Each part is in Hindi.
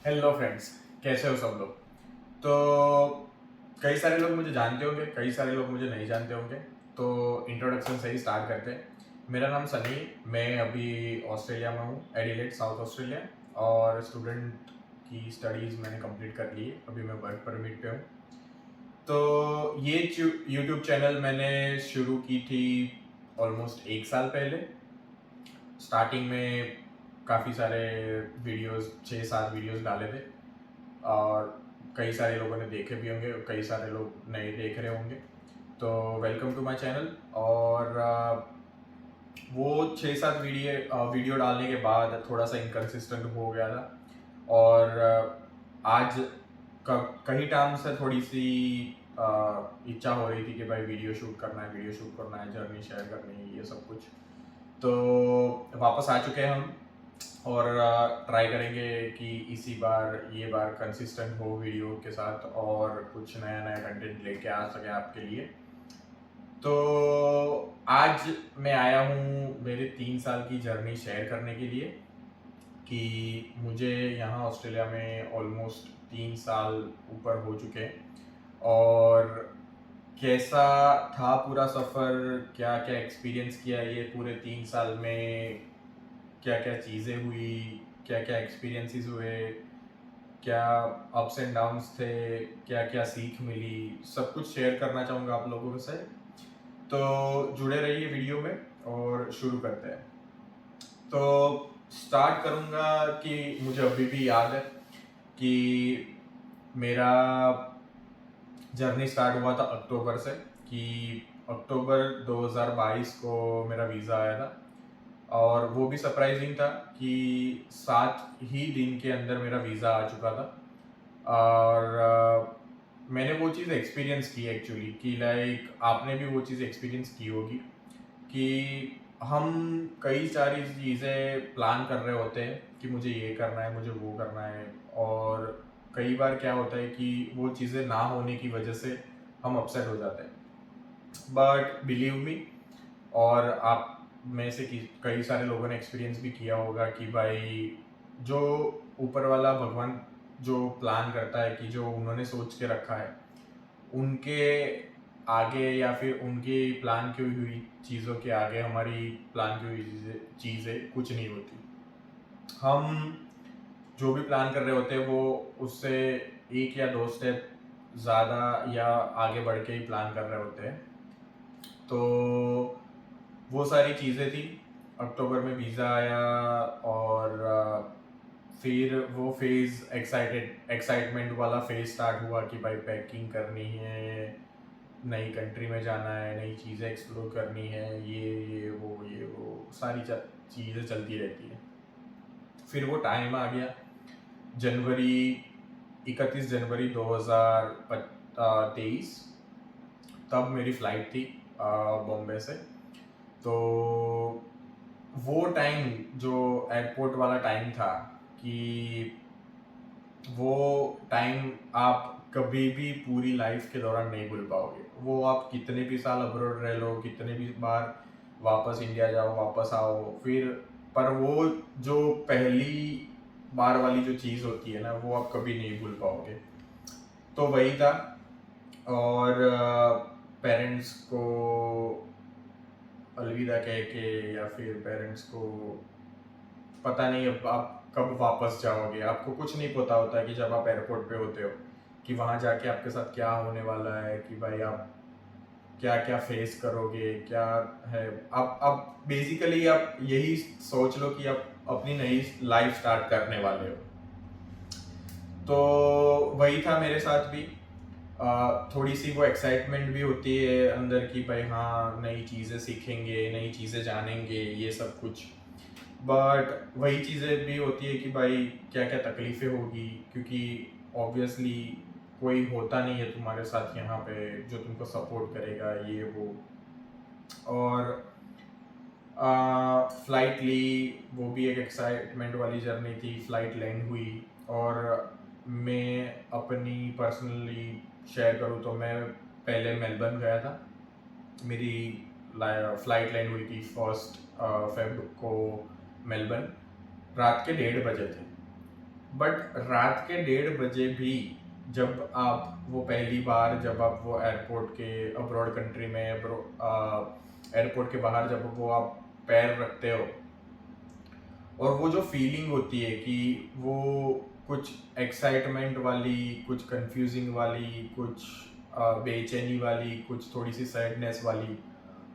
हेलो फ्रेंड्स, कैसे हो सब लोग। तो कई सारे लोग मुझे जानते होंगे, कई सारे लोग मुझे नहीं जानते होंगे। तो इंट्रोडक्शन से ही स्टार्ट करते हैं। मेरा नाम सनी, मैं अभी ऑस्ट्रेलिया में हूँ, एडिलेड साउथ ऑस्ट्रेलिया। और स्टूडेंट की स्टडीज़ मैंने कंप्लीट कर ली है, अभी मैं वर्क परमिट पे हूँ। तो ये यूट्यूब चैनल मैंने शुरू की थी ऑलमोस्ट 1 साल पहले। स्टार्टिंग में काफ़ी सारे वीडियोस, 6-7 वीडियोस डाले थे और कई सारे लोगों ने देखे भी होंगे, कई सारे लोग नए देख रहे होंगे। तो वेलकम टू माय चैनल। और वो 6-7 वीडियो डालने के बाद थोड़ा सा इनकन्सिस्टेंट हो गया था। और आज कई टाइम से थोड़ी सी इच्छा हो रही थी कि भाई वीडियो शूट करना है, वीडियो शूट करना है, जर्नी शेयर करनी है, ये सब कुछ। तो वापस आ चुके हैं हम और ट्राई करेंगे कि ये बार कंसिस्टेंट हो वीडियो के साथ और कुछ नया नया कंटेंट लेके आ सके आपके लिए। तो आज मैं आया हूँ मेरे 3 साल की जर्नी शेयर करने के लिए कि मुझे यहाँ ऑस्ट्रेलिया में ऑलमोस्ट 3 साल ऊपर हो चुके हैं। और कैसा था पूरा सफ़र, क्या क्या एक्सपीरियंस किया ये पूरे 3 साल में, क्या क्या चीज़ें हुई, क्या क्या एक्सपीरियंसेस हुए, क्या अप्स एंड डाउन्स थे, क्या क्या सीख मिली, सब कुछ शेयर करना चाहूँगा आप लोगों से। तो जुड़े रहिए वीडियो में और शुरू करते हैं। तो स्टार्ट करूँगा कि मुझे अभी भी याद है कि मेरा जर्नी स्टार्ट हुआ था अक्टूबर से, कि अक्टूबर 2022 को मेरा वीज़ा आया था। और वो भी सरप्राइजिंग था कि 7 ही दिन के अंदर मेरा वीज़ा आ चुका था। और मैंने वो चीज़ एक्सपीरियंस की एक्चुअली, कि लाइक आपने भी वो चीज़ एक्सपीरियंस की होगी कि हम कई सारी चीज़ें प्लान कर रहे होते हैं कि मुझे ये करना है, मुझे वो करना है। और कई बार क्या होता है कि वो चीज़ें ना होने की वजह से हम अपसेट हो जाते हैं। बट बिलीव मी, और आप में से कई सारे लोगों ने एक्सपीरियंस भी किया होगा कि भाई जो ऊपर वाला भगवान जो प्लान करता है, कि जो उन्होंने सोच के रखा है, उनके आगे या फिर उनकी प्लान की हुई चीज़ों के आगे हमारी प्लान की हुई चीज़ें कुछ नहीं होती। हम जो भी प्लान कर रहे होते हैं वो उससे 1 या 2 स्टेप ज़्यादा या आगे बढ़ के ही प्लान कर रहे होते हैं। तो वो सारी चीज़ें थी। अक्टूबर में वीज़ा आया और फिर वो फेज़ एक्साइटमेंट वाला फेज़ स्टार्ट हुआ कि भाई पैकिंग करनी है, नई कंट्री में जाना है, नई चीज़ें एक्सप्लोर करनी है, ये वो सारी चीज़ें चलती रहती है। फिर वो टाइम आ गया जनवरी 31 जनवरी 2023। तब मेरी फ़्लाइट थी बॉम्बे से। तो वो टाइम जो एयरपोर्ट वाला टाइम था, कि वो टाइम आप कभी भी पूरी लाइफ के दौरान नहीं भूल पाओगे। वो आप कितने भी साल अब्रॉड रह लो, कितने भी बार वापस इंडिया जाओ, वापस आओ, फिर पर वो जो पहली बार वाली जो चीज़ होती है ना, वो आप कभी नहीं भूल पाओगे। तो वही था। और पेरेंट्स को अलविदा कह के, या फिर पेरेंट्स को पता नहीं अब आप कब वापस जाओगे, आपको कुछ नहीं पता होता कि जब आप एयरपोर्ट पे होते हो कि वहाँ जाके आपके साथ क्या होने वाला है, कि भाई आप क्या क्या फेस करोगे, क्या है। आप बेसिकली आप यही सोच लो कि आप अपनी नई लाइफ स्टार्ट करने वाले हो। तो वही था मेरे साथ भी। थोड़ी सी वो एक्साइटमेंट भी होती है अंदर की भाई हाँ, नई चीज़ें सीखेंगे, नई चीज़ें जानेंगे, ये सब कुछ। बट वही चीज़ें भी होती है कि भाई क्या क्या तकलीफ़ें होगी, क्योंकि ऑब्वियसली कोई होता नहीं है तुम्हारे साथ यहाँ पे जो तुमको सपोर्ट करेगा, ये वो। और फ़्लाइट ली, वो भी एक एक्साइटमेंट वाली जर्नी थी। फ़्लाइट लैंड हुई और मैं अपनी पर्सनली शेयर करूँ तो मैं पहले मेलबर्न गया था। मेरी फ़्लाइट लैंड हुई थी 1 फ़ेब को मेलबर्न, रात के 1:30 बजे थे। बट रात के 1:30 बजे भी जब आप वो पहली बार जब आप वो एयरपोर्ट के अब्रॉड कंट्री में एयरपोर्ट के बाहर जब वो आप पैर रखते हो, और वो जो फीलिंग होती है कि वो कुछ एक्साइटमेंट वाली, कुछ कंफ्यूजिंग वाली, कुछ बेचैनी वाली, कुछ थोड़ी सी सैडनेस वाली,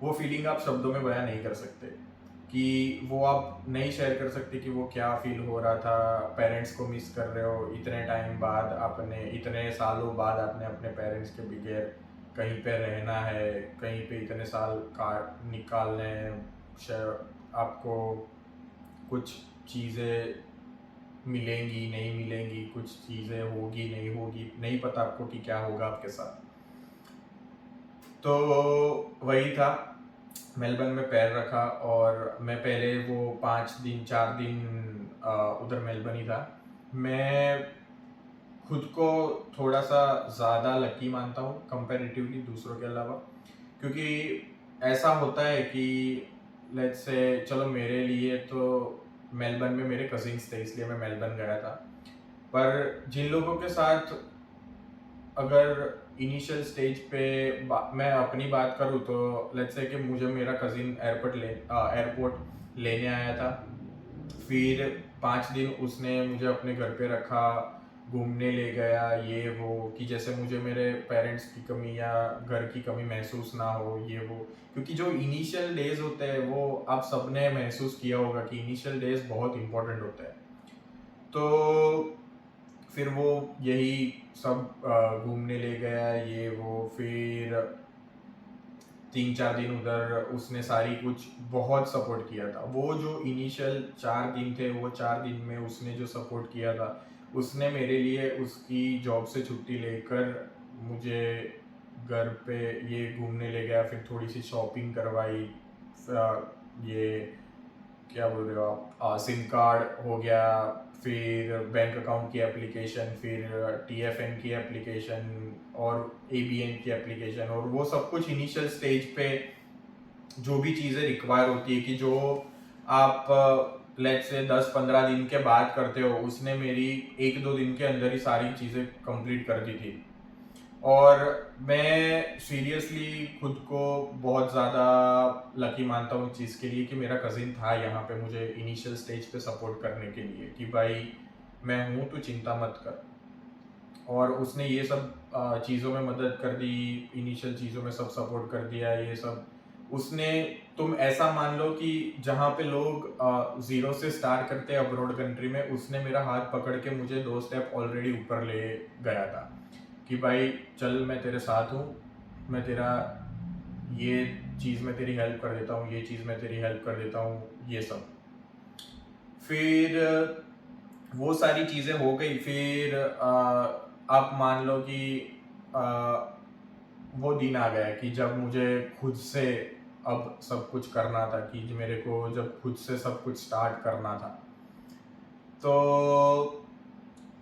वो फीलिंग आप शब्दों में बयां नहीं कर सकते। कि वो आप नहीं शेयर कर सकते कि वो क्या फील हो रहा था। पेरेंट्स को मिस कर रहे हो, इतने टाइम बाद आपने, इतने सालों बाद आपने अपने पेरेंट्स के बगैर कहीं पे रहना है, कहीं पे इतने साल काट निकालने हैं। आपको कुछ चीज़ें मिलेंगी नहीं मिलेंगी, कुछ चीज़ें होगी नहीं होगी, नहीं पता आपको कि क्या होगा आपके साथ। तो वही था, मेलबर्न में पैर रखा और मैं पहले वो 5 दिन 4 दिन उधर मेलबर्न ही था। मैं खुद को थोड़ा सा ज़्यादा लकी मानता हूँ कंपैरेटिवली दूसरों के अलावा, क्योंकि ऐसा होता है कि लेट्स से, चलो मेरे लिए तो मेलबर्न में मेरे कजिन्स थे इसलिए मैं मेलबर्न गया था। पर जिन लोगों के साथ अगर इनिशियल स्टेज पे मैं अपनी बात करूँ तो लेट्स से कि मुझे मेरा कज़िन एयरपोर्ट लेने आया था। फिर 5 दिन उसने मुझे अपने घर पे रखा, घूमने ले गया, ये वो, कि जैसे मुझे मेरे पेरेंट्स की कमी या घर की कमी महसूस ना हो, ये वो। क्योंकि जो इनिशियल डेज होते हैं वो आप सबने महसूस किया होगा कि इनिशियल डेज बहुत इंपॉर्टेंट होते हैं। तो फिर वो यही सब घूमने ले गया, ये वो। फिर 3-4 दिन उधर उसने सारी कुछ बहुत सपोर्ट किया था। वो जो इनिशियल 4 दिन थे, वो 4 दिन में उसने जो सपोर्ट किया था, उसने मेरे लिए उसकी जॉब से छुट्टी लेकर मुझे घर पे ये घूमने ले गया, फिर थोड़ी सी शॉपिंग करवाई। ये क्या बोल रहे हो आप, सिम कार्ड हो गया, फिर बैंक अकाउंट की एप्लीकेशन, फिर TFN की एप्लीकेशन और ABN की एप्लीकेशन, और वो सब कुछ इनिशियल स्टेज पे जो भी चीज़ें रिक्वायर होती है कि जो आप लेट्स से 10-15 दिन के बाद करते हो, उसने मेरी 1-2 दिन के अंदर ही सारी चीज़ें कंप्लीट कर दी थी। और मैं सीरियसली खुद को बहुत ज़्यादा लकी मानता हूँ इस चीज़ के लिए कि मेरा कज़िन था यहाँ पे मुझे इनिशियल स्टेज पे सपोर्ट करने के लिए कि भाई मैं हूँ, तू चिंता मत कर। और उसने ये सब चीज़ों में मदद कर दी, इनिशियल चीज़ों में सब सपोर्ट कर दिया, ये सब उसने। तुम ऐसा मान लो कि जहाँ पे लोग ज़ीरो से स्टार्ट करते हैं अब्रॉड कंट्री में, उसने मेरा हाथ पकड़ के मुझे 2 स्टेप ऑलरेडी ऊपर ले गया था कि भाई चल, मैं तेरे साथ हूँ, मैं तेरा ये चीज़ में तेरी हेल्प कर देता हूँ, ये चीज़ में तेरी हेल्प कर देता हूँ, ये सब। फिर वो सारी चीज़ें हो गई। फिर आप मान लो कि आ, वो दिन आ गया कि जब मुझे खुद से अब सब कुछ करना था, कि मेरे को जब खुद से सब कुछ स्टार्ट करना था। तो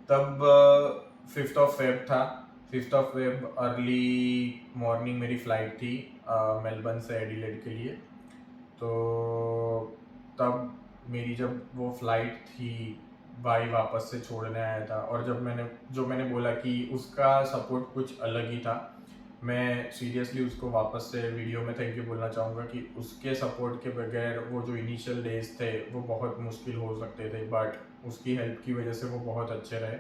तब 5 फेब था। 5 फेब अर्ली मॉर्निंग मेरी फ़्लाइट थी मेलबर्न से एडिलेड के लिए। तो तब मेरी जब वो फ़्लाइट थी, भाई वापस से छोड़ने आया था, और जब मैंने बोला कि उसका सपोर्ट कुछ अलग ही था। मैं सीरियसली उसको वापस से वीडियो में थैंक यू बोलना चाहूँगा कि उसके सपोर्ट के बगैर वो जो इनिशियल डेज थे वो बहुत मुश्किल हो सकते थे, बट उसकी हेल्प की वजह से वो बहुत अच्छे रहे।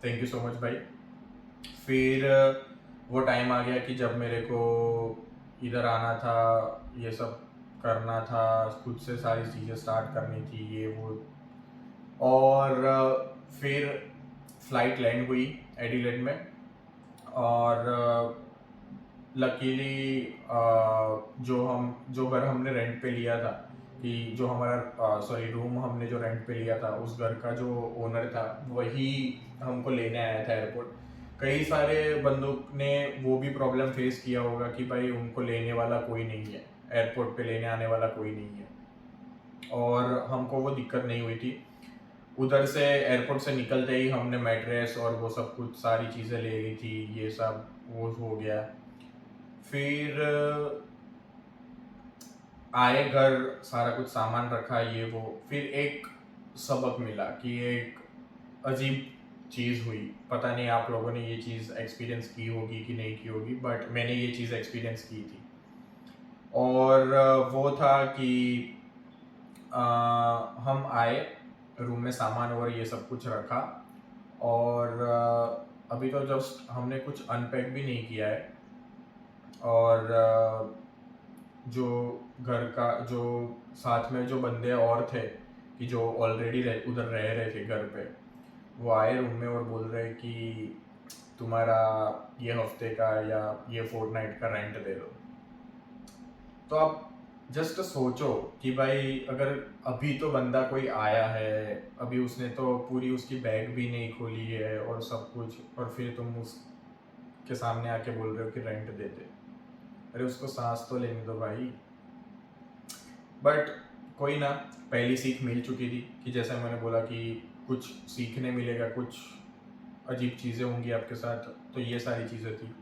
थैंक यू सो मच भाई। फिर वो टाइम आ गया कि जब मेरे को इधर आना था, ये सब करना था, खुद से सारी चीज़ें स्टार्ट करनी थी, ये वो। और फिर फ्लाइट लैंड हुई एडिलेड में, और लकीली जो घर हमने रेंट पे लिया था, कि जो हमारा रूम हमने जो रेंट पे लिया था, उस घर का जो ओनर था वही हमको लेने आया था एयरपोर्ट। कई सारे बंदों ने वो भी प्रॉब्लम फेस किया होगा कि भाई उनको लेने वाला कोई नहीं है, एयरपोर्ट पे लेने आने वाला कोई नहीं है, और हमको वो दिक्कत नहीं हुई थी। उधर से एयरपोर्ट से निकलते ही हमने मैट्रेस और वो सब कुछ सारी चीज़ें ले ली थी, ये सब वो हो गया। फिर आए घर, सारा कुछ सामान रखा, ये वो। फिर एक सबक मिला कि एक अजीब चीज़ हुई। पता नहीं आप लोगों ने ये चीज़ एक्सपीरियंस की होगी कि नहीं की होगी, बट मैंने ये चीज़ एक्सपीरियंस की थी। और वो था कि अ, हम आए, रूम में सामान और ये सब कुछ रखा, और अभी तो जस्ट हमने कुछ अनपैक भी नहीं किया है। और जो घर का जो साथ में जो बंदे और थे कि जो ऑलरेडी उधर रह रहे थे घर पे, वो आए रूम में और बोल रहे कि तुम्हारा ये हफ्ते का या ये फोर्टनाइट का रेंट दे दो। तो आप जस्ट सोचो कि भाई अगर अभी तो बंदा कोई आया है, अभी उसने तो पूरी उसकी बैग भी नहीं खोली है और सब कुछ, और फिर तुम उसके सामने आके बोल रहे हो कि रेंट दे दे। अरे उसको सांस तो लेने दो भाई। बट कोई ना, पहली सीख मिल चुकी थी कि जैसा मैंने बोला कि कुछ सीखने मिलेगा, कुछ अजीब चीज़ें होंगी आपके साथ, तो ये सारी चीज़ें थी।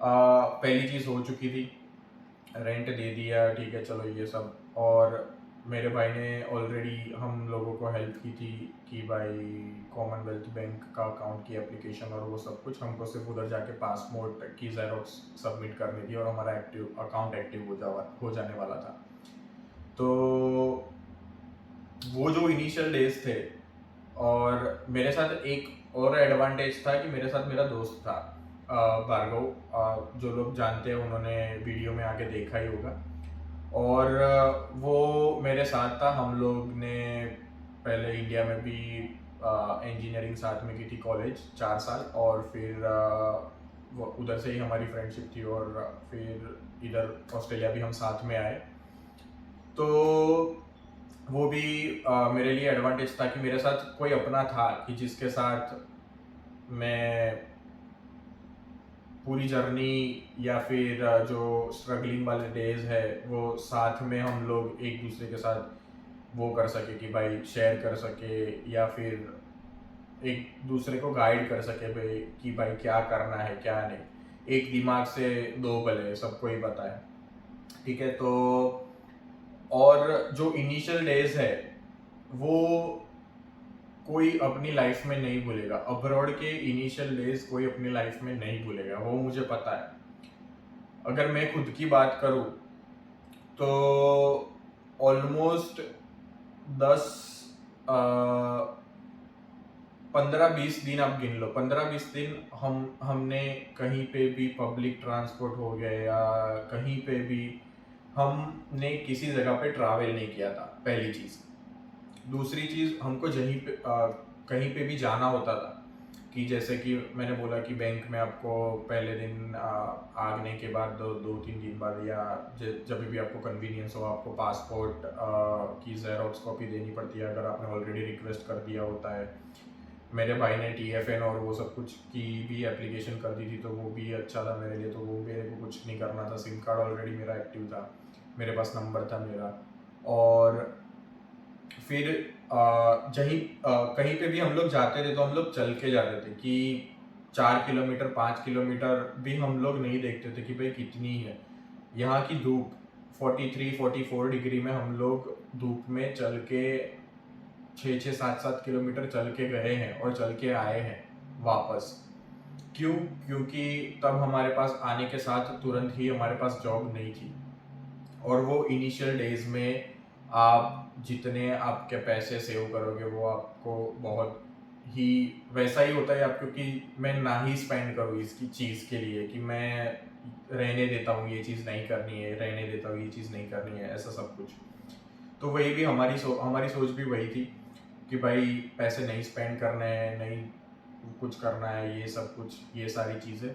पहली चीज़ हो चुकी थी, रेंट दे दिया, ठीक है चलो ये सब। और मेरे भाई ने ऑलरेडी हम लोगों को हेल्प की थी कि भाई कॉमनवेल्थ बैंक का अकाउंट की एप्लीकेशन और वो सब कुछ, हमको सिर्फ उधर जाके पासपोर्ट की ज़ेरॉक्स सबमिट करनी थी और हमारा अकाउंट एक्टिव हो जाने वाला था। तो वो जो इनिशियल डेज थे, और मेरे साथ एक और एडवांटेज था कि मेरे साथ मेरा दोस्त था भार्गव। जो लोग जानते हैं उन्होंने वीडियो में आके देखा ही होगा। और वो मेरे साथ था। हम लोग ने पहले इंडिया में भी इंजीनियरिंग साथ में की थी, कॉलेज 4 साल, और फिर वो उधर से ही हमारी फ्रेंडशिप थी, और फिर इधर ऑस्ट्रेलिया भी हम साथ में आए। तो वो भी मेरे लिए एडवांटेज था कि मेरे साथ कोई अपना था कि जिसके साथ मैं पूरी जर्नी या फिर जो स्ट्रगलिंग वाले डेज है वो साथ में हम लोग एक दूसरे के साथ वो कर सके कि भाई शेयर कर सके, या फिर एक दूसरे को गाइड कर सके भाई कि भाई क्या करना है क्या नहीं। एक दिमाग से दो भले, सबको ही पता है, ठीक है। तो और जो इनिशियल डेज है वो कोई अपनी लाइफ में नहीं भूलेगा। अब्रॉड के इनिशियल डेज कोई अपनी लाइफ में नहीं भूलेगा, वो मुझे पता है। अगर मैं खुद की बात करूं तो ऑलमोस्ट 10 15-20 दिन आप गिन लो, 15-20 दिन हमने कहीं पे भी पब्लिक ट्रांसपोर्ट हो गया या कहीं पे भी हमने किसी जगह पे ट्रैवल नहीं किया था, पहली चीज़। दूसरी चीज़, हमको कहीं पे भी जाना होता था कि जैसे कि मैंने बोला कि बैंक में आपको पहले दिन आने के बाद 2-3 दिन बाद या जब भी आपको कन्वीनियंस हो आपको पासपोर्ट की ज़ेरॉक्स कॉपी देनी पड़ती है, अगर आपने ऑलरेडी रिक्वेस्ट कर दिया होता है। मेरे भाई ने TFN और वो सब कुछ की भी एप्लीकेशन कर दी थी, तो वो भी अच्छा था मेरे लिए, तो वो मेरे को कुछ नहीं करना था। सिम कार्ड ऑलरेडी मेरा एक्टिव था, मेरे पास नंबर था मेरा। और फिर कहीं पे भी हम लोग जाते थे तो हम लोग चल के जाते थे कि 4 किलोमीटर 5 किलोमीटर भी हम लोग नहीं देखते थे कि भाई कितनी है यहाँ की धूप। 43-44 डिग्री में हम लोग धूप में चल के 6-7 किलोमीटर चल के गए हैं और चल के आए हैं वापस। क्यों? क्योंकि तब हमारे पास आने के साथ तुरंत ही हमारे पास जॉब नहीं थी, और वो इनिशियल डेज में आप जितने आपके पैसे सेव करोगे वो आपको बहुत ही वैसा ही होता है। आप क्योंकि मैं ना ही स्पेंड करूँ इसकी चीज़ के लिए कि मैं रहने देता हूँ, ये चीज़ नहीं करनी है, रहने देता हूँ, ये चीज़ नहीं करनी है, ऐसा सब कुछ। तो वही भी हमारी सोच भी वही थी कि भाई पैसे नहीं स्पेंड करने हैं, नहीं कुछ करना है, ये सब कुछ, ये सारी चीज़ें।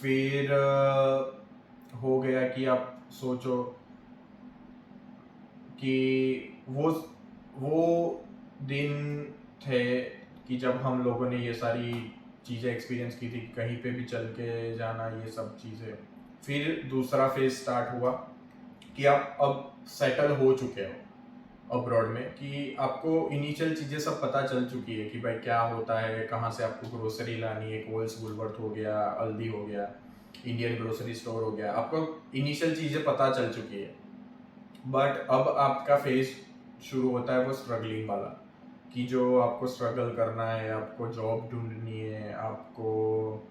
फिर हो गया कि आप सोचो कि वो दिन थे कि जब हम लोगों ने ये सारी चीज़ें एक्सपीरियंस की थी, कहीं पे भी चल के जाना, ये सब चीज़ें। फिर दूसरा फेज स्टार्ट हुआ कि आप अब सेटल हो चुके हो अब्रॉड में, कि आपको इनिशियल चीज़ें सब पता चल चुकी है कि भाई क्या होता है, कहाँ से आपको ग्रोसरी लानी है, कोल्स वुलवर्थ हो गया, अल्दी हो गया, इंडियन ग्रोसरी स्टोर हो गया, आपको इनिशियल चीज़ें पता चल चुकी है। बट अब आपका फेज शुरू होता है वो स्ट्रगलिंग वाला कि जो आपको स्ट्रगल करना है, आपको जॉब ढूंढनी है, आपको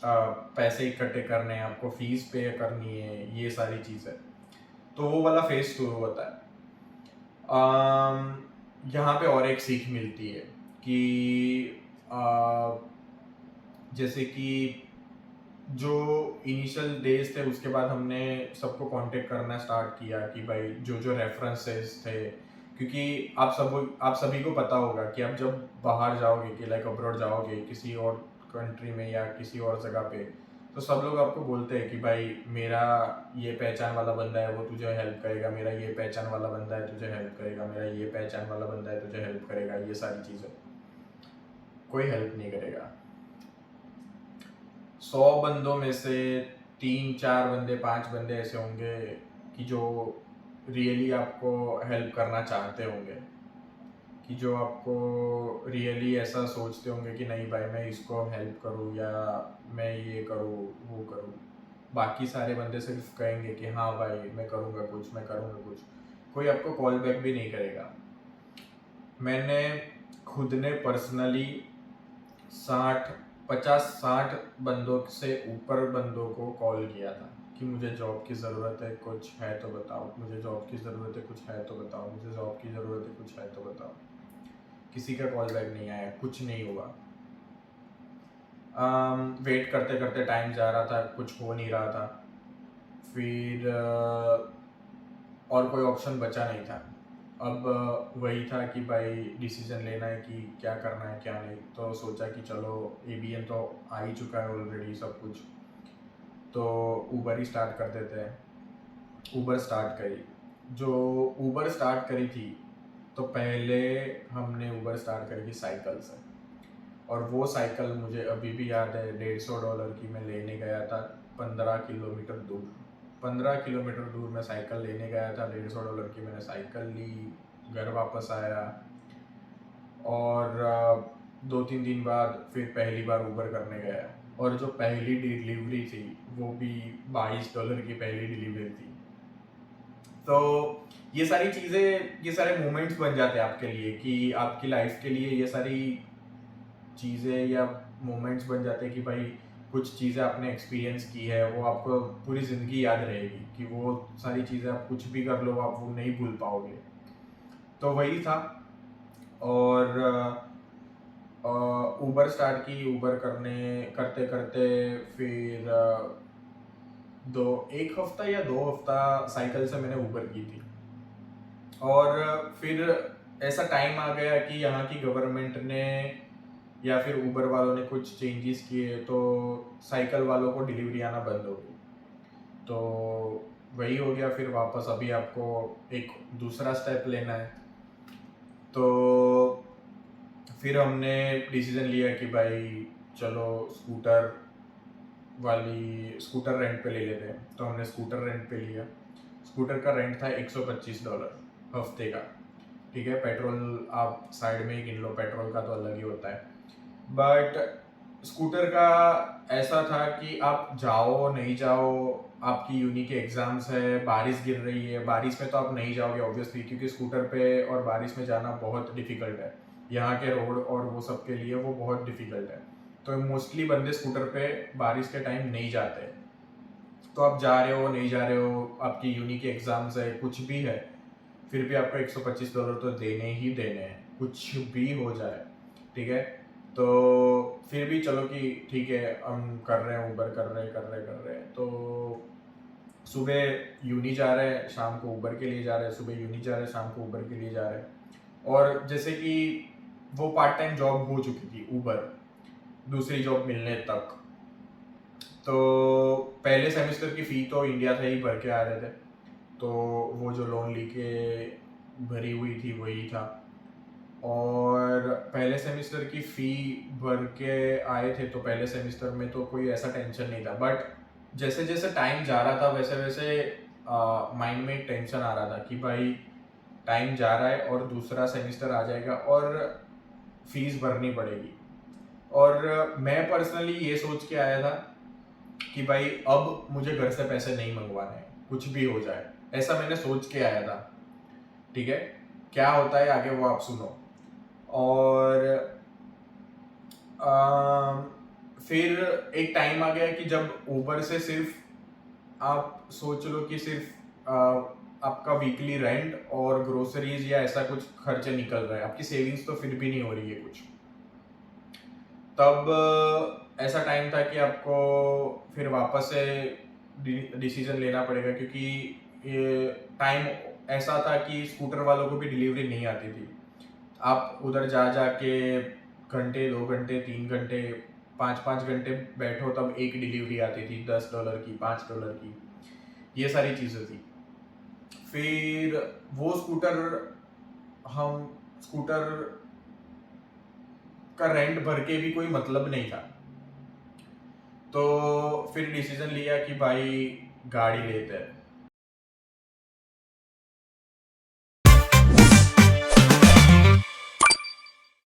पैसे इकट्ठे करने हैं, आपको फीस पे करनी है, ये सारी चीज़ें, तो वो वाला फेज शुरू होता है। यहाँ पे और एक सीख मिलती है कि जैसे कि जो इनिशियल डेज थे उसके बाद हमने सबको कांटेक्ट करना स्टार्ट किया कि भाई जो जो रेफरेंसेस थे, क्योंकि आप सभी को पता होगा कि आप जब बाहर जाओगे कि लाइक अब्रॉड जाओगे किसी और कंट्री में या किसी और जगह पे, तो सब लोग आपको बोलते हैं कि भाई मेरा ये पहचान वाला बंदा है वो तुझे हेल्प करेगा, मेरा ये पहचान वाला बंदा है तुझे हेल्प करेगा, मेरा ये पहचान वाला बंदा है तुझे हेल्प करेगा, ये सारी चीज़ें। कोई हेल्प नहीं करेगा। 100 बंदों में से 3-4 बंदे 5 बंदे ऐसे होंगे कि जो रियली आपको हेल्प करना चाहते होंगे, कि जो आपको रियली ऐसा सोचते होंगे कि नहीं भाई मैं इसको हेल्प करूँ या मैं ये करूँ वो करूँ। बाकी सारे बंदे सिर्फ कहेंगे कि हाँ भाई मैं करूँगा कुछ, मैं करूँगा कुछ। कोई आपको कॉल बैक भी नहीं करेगा। मैंने खुद ने पर्सनली 50-60 बंदों से ऊपर बंदों को कॉल किया था कि मुझे जॉब की ज़रूरत है, कुछ है तो बताओ, मुझे जॉब की ज़रूरत है, कुछ है तो बताओ, मुझे जॉब की ज़रूरत है, कुछ है तो बताओ। किसी का कॉल बैक नहीं आया, कुछ नहीं हुआ। वेट करते करते टाइम जा रहा था, कुछ हो नहीं रहा था। फिर और कोई ऑप्शन बचा नहीं था। अब वही था कि भाई डिसीजन लेना है कि क्या करना है क्या नहीं। तो सोचा कि चलो एबीएन तो आ ही चुका है ऑलरेडी सब कुछ, तो ऊबर ही स्टार्ट कर देते हैं। ऊबर स्टार्ट करी। जो ऊबर स्टार्ट करी थी तो पहले हमने ऊबर स्टार्ट करी थी साइकिल से, और वो साइकिल मुझे अभी भी याद है, $150 की मैं लेने गया था 15 किलोमीटर दूर। 15 किलोमीटर दूर मैं साइकिल लेने गया था, $150 की मैंने साइकिल ली, घर वापस आया, और 2-3 दिन बाद फिर पहली बार ऊबर करने गया, और जो पहली डिलीवरी थी वो भी $22 की पहली डिलीवरी थी। तो ये सारी चीज़ें, ये सारे मोमेंट्स बन जाते हैं आपके लिए कि आपकी लाइफ के लिए ये सारी चीज़ें या मोमेंट्स बन जाते हैं कि भाई कुछ चीज़ें आपने एक्सपीरियंस की है वो आपको पूरी ज़िंदगी याद रहेगी, कि वो सारी चीज़ें आप कुछ भी कर लो आप वो नहीं भूल पाओगे। तो वही था। और ऊबर स्टार्ट की, ऊबर करते करते फिर 1 हफ्ता या 2 हफ्ता साइकिल से मैंने ऊबर की थी। और फिर ऐसा टाइम आ गया कि यहाँ की गवर्नमेंट ने या फिर ऊबर वालों ने कुछ चेंजेस किए, तो साइकिल वालों को डिलीवरी आना बंद हो गई। तो वही हो गया। फिर वापस अभी आपको एक दूसरा स्टेप लेना है। तो फिर हमने डिसीजन लिया कि भाई चलो स्कूटर रेंट पे ले लेते हैं। तो हमने स्कूटर रेंट पे लिया। स्कूटर का रेंट था $125 हफ्ते का। ठीक है, पेट्रोल आप साइड में ही गिन लो, पेट्रोल का तो अलग ही होता है। बट स्कूटर का ऐसा था कि आप जाओ नहीं जाओ, आपकी यूनी के एग्जाम्स है, बारिश गिर रही है, बारिश में तो आप नहीं जाओगे ऑब्वियसली, क्योंकि स्कूटर पे और बारिश में जाना बहुत डिफिकल्ट है। यहाँ के रोड और वो सब के लिए वो बहुत डिफिकल्ट है। तो मोस्टली बंदे स्कूटर पे बारिश के टाइम नहीं जाते। तो आप जा रहे हो नहीं जा रहे हो, आपकी यूनी के एग्जाम्स है, कुछ भी है, फिर भी आपको $125 तो देने ही देने हैं, कुछ भी हो जाए। ठीक है, तो फिर भी चलो कि ठीक है हम कर रहे हैं, ऊबर कर रहे हैं। तो सुबह यूनी जा रहे हैं, शाम को ऊबर के लिए जा रहे हैं, सुबह यूनी जा रहे हैं, शाम को ऊबर के लिए जा रहे हैं। और जैसे कि वो पार्ट टाइम जॉब हो चुकी थी ऊबर, दूसरी जॉब मिलने तक। तो पहले सेमेस्टर की फ़ी तो इंडिया से ही भर के आ रहे थे, तो वो जो लोन लेके भरी हुई थी वही था। और पहले सेमेस्टर की फ़ी भर के आए थे, तो पहले सेमेस्टर में तो कोई ऐसा टेंशन नहीं था। बट जैसे जैसे टाइम जा रहा था वैसे वैसे माइंड में एक टेंशन आ रहा था कि भाई टाइम जा रहा है और दूसरा सेमेस्टर आ जाएगा और फीस भरनी पड़ेगी। और मैं पर्सनली ये सोच के आया था कि भाई अब मुझे घर से पैसे नहीं मंगवाने हैं, कुछ भी हो जाए, ऐसा मैंने सोच के आया था। ठीक है, क्या होता है आगे वो आप सुनो। और अम, फिर एक टाइम आ गया कि जब ऊबर से सिर्फ आप सोच लो कि सिर्फ आपका वीकली रेंट और ग्रोसरीज या ऐसा कुछ खर्चे निकल रहा है, आपकी सेविंग्स तो फिर भी नहीं हो रही है कुछ। तब ऐसा टाइम था कि आपको फिर वापस से डिसीजन लेना पड़ेगा, क्योंकि ये टाइम ऐसा था कि स्कूटर वालों को भी डिलीवरी नहीं आती थी। आप उधर जा जाके घंटे, 2 घंटे, 3 घंटे, 5 5 घंटे बैठो तब एक डिलीवरी आती थी, $10 की, $5 की, ये सारी चीज़ें थी। फिर वो स्कूटर का रेंट भर के भी कोई मतलब नहीं था। तो फिर डिसीजन लिया कि भाई गाड़ी लेते हैं।